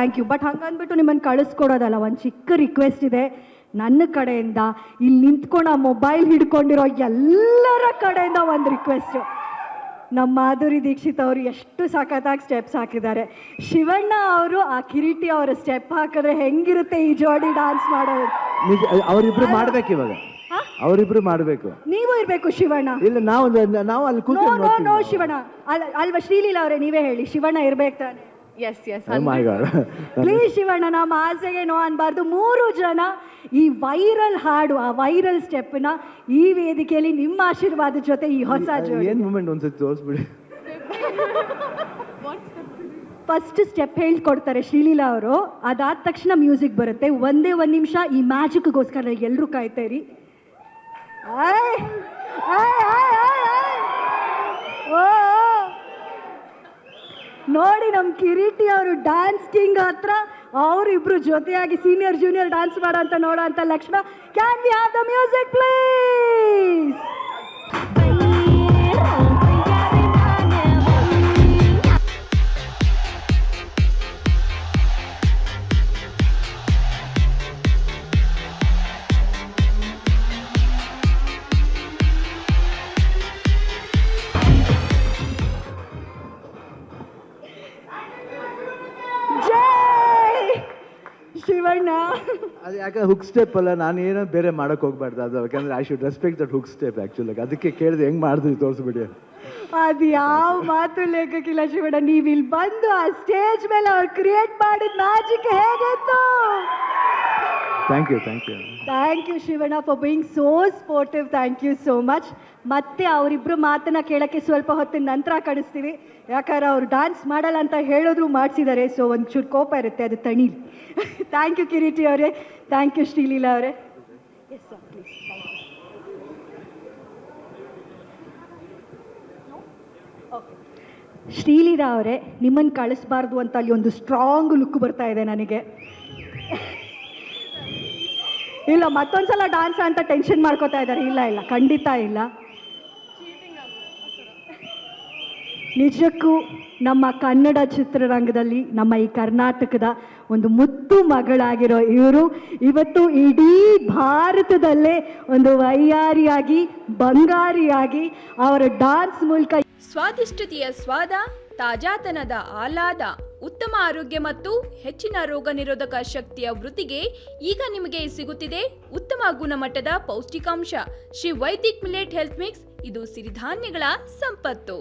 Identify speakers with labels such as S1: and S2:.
S1: Thank you. But ಹಂಗಂದ್ಬಿಟ್ಟು ನಿಮ್ಮನ್ನು ಕಳಿಸ್ಕೊಡೋದಲ್ಲ, ಒಂದು ಚಿಕ್ಕ ರಿಕ್ವೆಸ್ಟ್ ಇದೆ ನನ್ನ ಕಡೆಯಿಂದ. ಇಲ್ಲಿ ನಿಂತ್ಕೊಂಡು ಆ ಮೊಬೈಲ್ ಹಿಡ್ಕೊಂಡಿರೋ ಎಲ್ಲರ ಕಡೆಯಿಂದ ಒಂದು ರಿಕ್ವೆಸ್ಟು. ನಮ್ಮ ಮಾಧುರಿ ದೀಕ್ಷಿತ್ ಅವರು ಎಷ್ಟು ಸಖತ್ತಾಗಿ ಸ್ಟೆಪ್ಸ್ ಹಾಕಿದ್ದಾರೆ. ಶಿವಣ್ಣ ಅವರು ಆ ಕಿರೀಟಿ ಅವರ ಸ್ಟೆಪ್ ಹಾಕಿದ್ರೆ ಹೆಂಗಿರುತ್ತೆ ಈ ಜೋಡಿ ಡಾನ್ಸ್ ಮಾಡೋದು.
S2: ಅವರಿಬ್ರು ಮಾಡ್ಬೇಕು, ಇವಾಗ ಅವರಿಬ್ರು ಮಾಡ್ಬೇಕು.
S1: ನೀವು ಇರ್ಬೇಕು ಶಿವಣ್ಣ.
S2: ಇಲ್ಲ ನಾವು ಅಲ್ಲಿ
S1: ನೋ ಶಿವಣ್ಣ ಅಲ್ವಾ ಶ್ರೀಲೀಲಾ ಅವರೇ, ನೀವೇ ಹೇಳಿ ಶಿವಣ್ಣ ಇರ್ಬೇಕು ತಾನೆ? ಪ್ಲೀಸ್ ಶಿವಣ್ಣ, ನಮ್ಮ ಆಸೆಗೆ ನೋ ಅನ್ಬಾರ್ದು. 3 ಜನ ಈ ವೈರಲ್ ಹಾಡು, ಆ ವೈರಲ್ ಸ್ಟೆಪ್ನ ಈ ವೇದಿಕೆಯಲ್ಲಿ ನಿಮ್ಮ ಆಶೀರ್ವಾದ ಜೊತೆ ಈ ಹೊಸ
S2: ಏನ್ ಮೂಮೆಂಟ್ ಒಂದ್ಸತಿ ತೋರಿಸ್ಬಿಡಿ.
S1: ಫಸ್ಟ್ ಸ್ಟೆಪ್ ಹೇಳ್ಕೊಡ್ತಾರೆ ಶ್ರೀಲೀಲಾ ಅವರು, ಅದಾದ ತಕ್ಷಣ ಮ್ಯೂಸಿಕ್ ಬರುತ್ತೆ. ಒಂದೇ 1 ನಿಮಿಷ ಈ ಮ್ಯಾಜಿಕ್ಗೋಸ್ಕರ ಎಲ್ಲರೂ ಕಾಯ್ತಾ ಇರಿ. ನೋಡಿ ನಮ್ಮ ಕಿರೀಟಿ ಅವರು ಡ್ಯಾನ್ಸ್ ಕಿಂಗ್ ಹತ್ರ ಅವರಿಬ್ರು ಜೊತೆಯಾಗಿ ಸೀನಿಯರ್ ಜೂನಿಯರ್ ಡ್ಯಾನ್ಸ್ ಮಾಡೋ ಅಂತ ನೋಡೋ ಅಂತ ಲಕ್ಷಣ. Can we have the music please? Shivanna
S2: ಅದು ಯಾಕಂದ್ರೆ ಹುಕ್ ಸ್ಟೆಪ್ ಅಲ್ಲ, ನಾನು ಏನೋ ಬೇರೆ ಮಾಡಕ್ ಹೋಗ್ಬಾರ್ದು. ಅದು ಯಾಕಂದ್ರೆ I should respect that hook step actually. ಅದಕ್ಕೆ ಕೇಳಿದೆ ಹೆಂಗ್ ಮಾಡಿದ್ರಿ ತೋರಿಸ್ಬಿಡಿ.
S1: ಅದು ಯಾವ ಮಾತು ಲೇಖಕ್ಕಿಲ್ಲ ಶಿವಣ್ಣ. ನೀವು ಇಲ್ಲಿ ಬಂದು ಆ ಸ್ಟೇಜ್ ಮೇಲೆ ಅವ್ರು ಕ್ರಿಯೇಟ್ ಮಾಡಿದ ಮ್ಯಾಜಿಕ್ ಹೇಗಿತ್ತು?
S2: Thank you
S1: Shivanna for being so sportive. Thank you so much. ಮತ್ತೆ ಅವರಿಬ್ರು ಮಾತನ್ನ ಕೇಳಕ್ಕೆ ಸ್ವಲ್ಪ ಹೊತ್ತಿನ ನಂತರ ಕಳಿಸ್ತೀವಿ, ಯಾಕಂದ್ರೆ ಅವ್ರು ಡ್ಯಾನ್ಸ್ ಮಾಡಲ್ಲ ಅಂತ ಹೇಳಿದ್ರು ಮಾಡಿಸಿದ್ದಾರೆ. ಸೊ ಒಂಚೂರು ಕೋಪ ಇರುತ್ತೆ, ಅದು ತಣಿಲಿ. ಥ್ಯಾಂಕ್ ಯು ಕಿರೀಟಿ ಅವರೇ, ಥ್ಯಾಂಕ್ ಯು ಶ್ರೀಲೀಲಾ ಅವರೇ. Yes sir please. ಶ್ರೀಲೀಲಾ ಅವರೇ, ನಿಮ್ಮನ್ನು ಕಳಿಸ್ಬಾರ್ದು ಅಂತ ಅಲ್ಲಿ ಒಂದು ಸ್ಟ್ರಾಂಗ್ ಲುಕ್ ಬರ್ತಾ ಇದೆ ನನಗೆ. ಇಲ್ಲ ಮತ್ತೊಂದ್ಸಲ ಡಾನ್ಸ್ ಅಂತ ಟೆನ್ಷನ್ ಮಾಡ್ಕೋತಾ ಇದ್ದಾರೆ. ಇಲ್ಲ ಖಂಡಿತ ಇಲ್ಲ. ನಿಜಕ್ಕೂ ನಮ್ಮ ಕನ್ನಡ ಚಿತ್ರರಂಗದಲ್ಲಿ, ನಮ್ಮ ಈ ಕರ್ನಾಟಕದ ಒಂದು ಮುತ್ತು ಮಗಳಾಗಿರೋ ಇವರು ಇವತ್ತು ಇಡೀ ಭಾರತದಲ್ಲೇ ಒಂದು ವೈಯಾರಿಯಾಗಿ ಬಂಗಾರಿಯಾಗಿ ಅವರ ಡಾನ್ಸ್ ಮೂಲಕ
S3: ಸ್ವಾದಿಷ್ಟತೆಯ ಸ್ವಾದ, ತಾಜಾತನದ ಆಹ್ಲಾದ, ಉತ್ತಮ ಆರೋಗ್ಯ ಮತ್ತು ಹೆಚ್ಚಿನ ರೋಗ ನಿರೋಧಕ ಶಕ್ತಿಯ ವೃದ್ಧಿಗೆ ಈಗ ನಿಮಗೆ ಸಿಗುತ್ತಿದೆ ಉತ್ತಮ ಗುಣಮಟ್ಟದ ಪೌಷ್ಟಿಕಾಂಶ. Shri Vaidik millet health mix. ಇದು ಸಿರಿಧಾನ್ಯಗಳ ಸಂಪತ್ತು.